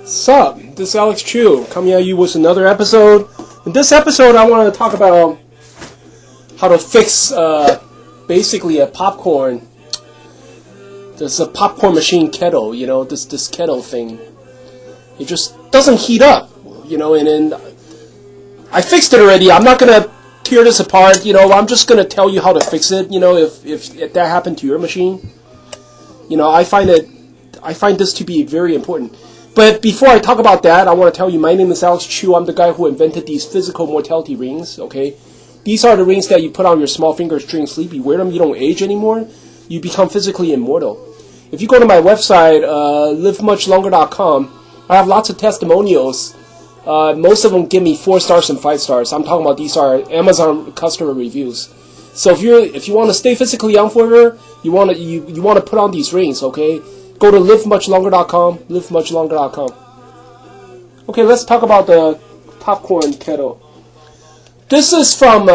Sup? This is Alex Chu coming at you with another episode. In this episode, I want to talk about how to fix basically a popcorn. There's a popcorn machine kettle, you know, this kettle thing. It just doesn't heat up, you know, and I fixed it already. I'm not gonna tear this apart, you know. I'm just gonna tell you how to fix it, you know, if that happened to your machine. You know, I find this to be very important. But before I talk about that, I want to tell you my name is Alex Chu. I'm the guy who invented these physical mortality rings, okay? These are the rings that you put on your small fingers during sleep. You wear them, you don't age anymore. You become physically immortal. If you go to my website, livemuchlonger.com, I have lots of testimonials. Most of them give me 4 stars and 5 stars. I'm talking about these are Amazon customer reviews. So if you want to stay physically young forever, you want to put on these rings, okay? Go to livemuchlonger.com, livemuchlonger.com. Okay, let's talk about the popcorn kettle. This is from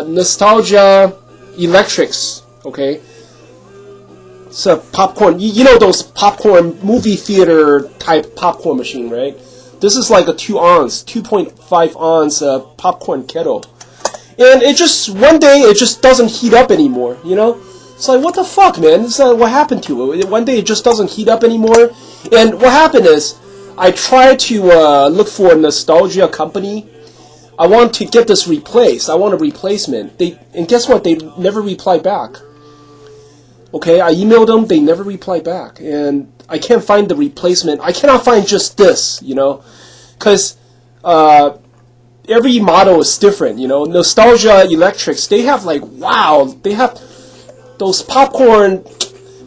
Nostalgia Electrics, okay? It's a popcorn, you know those popcorn movie theater type popcorn machine, right? This is like a 2.5 ounce popcorn kettle. And it just, one day, it just doesn't heat up anymore, you know? It's like, what the fuck, man? It's what happened to it? One day it just doesn't heat up anymore. And what happened is, I tried to look for a nostalgia company. I want to get this replaced. I want a replacement. And guess what? They never reply back. Okay, I emailed them. They never reply back. And I can't find the replacement. I cannot find just this, you know? Because every model is different, you know? Nostalgia Electrics, they have like, wow, they have those popcorn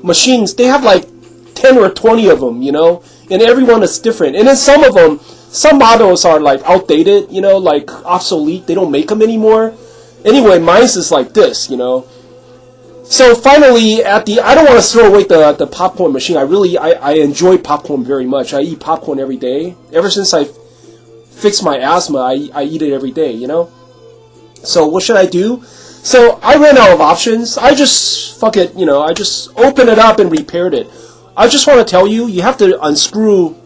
machines, they have like 10 or 20 of them, you know, and everyone is different. And then some of them, some models are like outdated, you know, like obsolete, they don't make them anymore. Anyway, mine's is like this, you know. So finally, I don't want to throw away the popcorn machine. I enjoy popcorn very much. I eat popcorn every day. Ever since I fixed my asthma, I eat it every day, you know. So what should I do? So I ran out of options. I just, fuck it, you know, I just opened it up and repaired it. I just want to tell you, you have to unscrew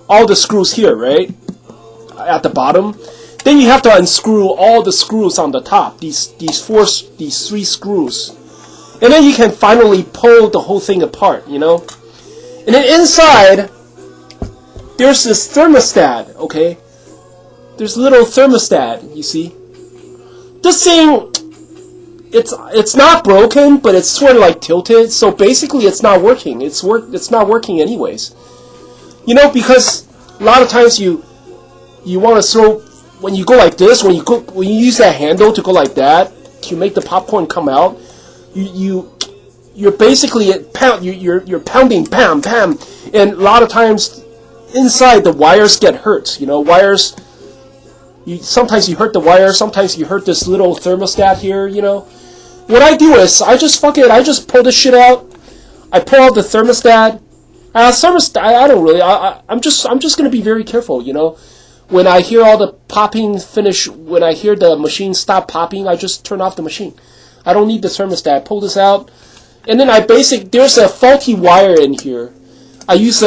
all the screws here, right? At the bottom. Then you have to unscrew all the screws on the top. These 3 screws. And then you can finally pull the whole thing apart, you know? And then inside, there's this thermostat, okay? There's a little thermostat, you see? This thing, it's not broken, but it's sort of like tilted. So basically, it's not working. It's not working anyways. You know, because a lot of times you want to throw, when you go like this, when you use that handle to go like that to make the popcorn come out, you're basically you're pounding, bam, bam, and a lot of times inside the wires get hurt. You know, wires. Sometimes you hurt the wire, sometimes you hurt this little thermostat here, you know. What I do is, I just pull this shit out. I pull out the thermostat. I don't really, I'm just gonna be very careful, you know. When I hear all the popping finish, when I hear the machine stop popping, I just turn off the machine. I don't need the thermostat. Pull this out. And then there's a faulty wire in here. I use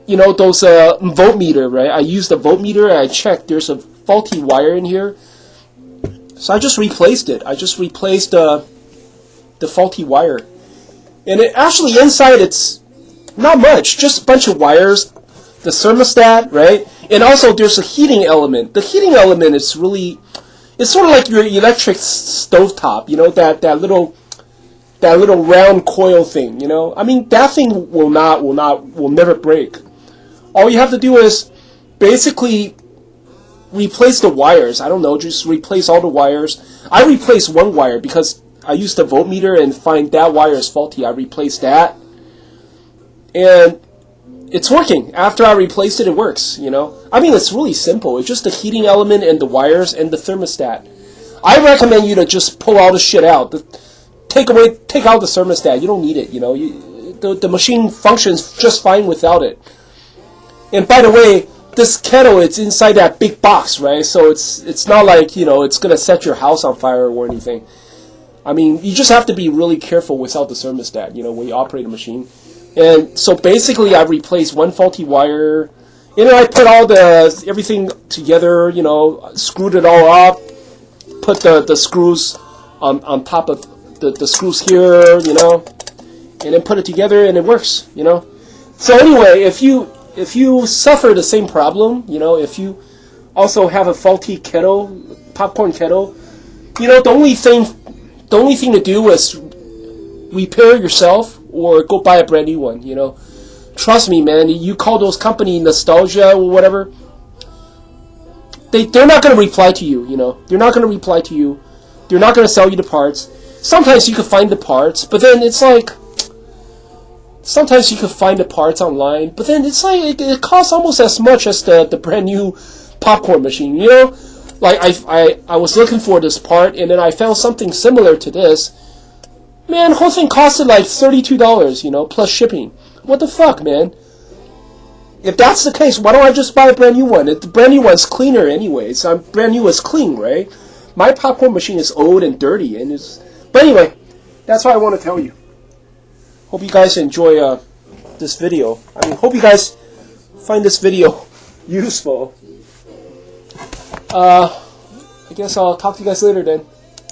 you know, those voltmeter, right? I used the voltmeter and I checked. There's a faulty wire in here. So I just replaced it. I just replaced the faulty wire. And actually inside it's not much. Just a bunch of wires. The thermostat, right? And also there's a heating element. The heating element is really, it's sort of like your electric stovetop, you know, that little round coil thing, you know? I mean, that thing will never break. All you have to do is basically replace the wires. I don't know, just replace all the wires. I replaced one wire because I used the voltmeter and find that wire is faulty. I replaced that. And it's working. After I replaced it, it works, you know. I mean, it's really simple. It's just the heating element and the wires and the thermostat. I recommend you to just pull all the shit out. Take out the thermostat. You don't need it, you know. The machine functions just fine without it. And by the way, this kettle, it's inside that big box, right? So it's not like, you know, it's going to set your house on fire or anything. I mean, you just have to be really careful without the thermostat, you know, when you operate a machine. And so basically, I replaced one faulty wire, and then I put all everything together. You know, screwed it all up, put the screws on top of the screws here. You know, and then put it together, and it works. You know. So anyway, if you suffer the same problem, you know, if you also have a faulty kettle, popcorn kettle, you know, the only thing to do is repair yourself or go buy a brand new one. You know, trust me, man. You call those company Nostalgia or whatever, they're not going to reply to you. You know, they're not going to reply to you. They're not going to sell you the parts. Sometimes you can find the parts, but then it's like, sometimes you can find the parts online, but then it's like it costs almost as much as the brand new popcorn machine. You know, like I was looking for this part, and then I found something similar to this. Man, the whole thing costed like $32, you know, plus shipping. What the fuck, man? If that's the case, why don't I just buy a brand new one? The brand new one's cleaner anyways. Brand new is clean, right? My popcorn machine is old and dirty, and it's. But anyway, that's what I want to tell you. Hope you guys enjoy this video. I mean, hope you guys find this video useful. I guess I'll talk to you guys later then.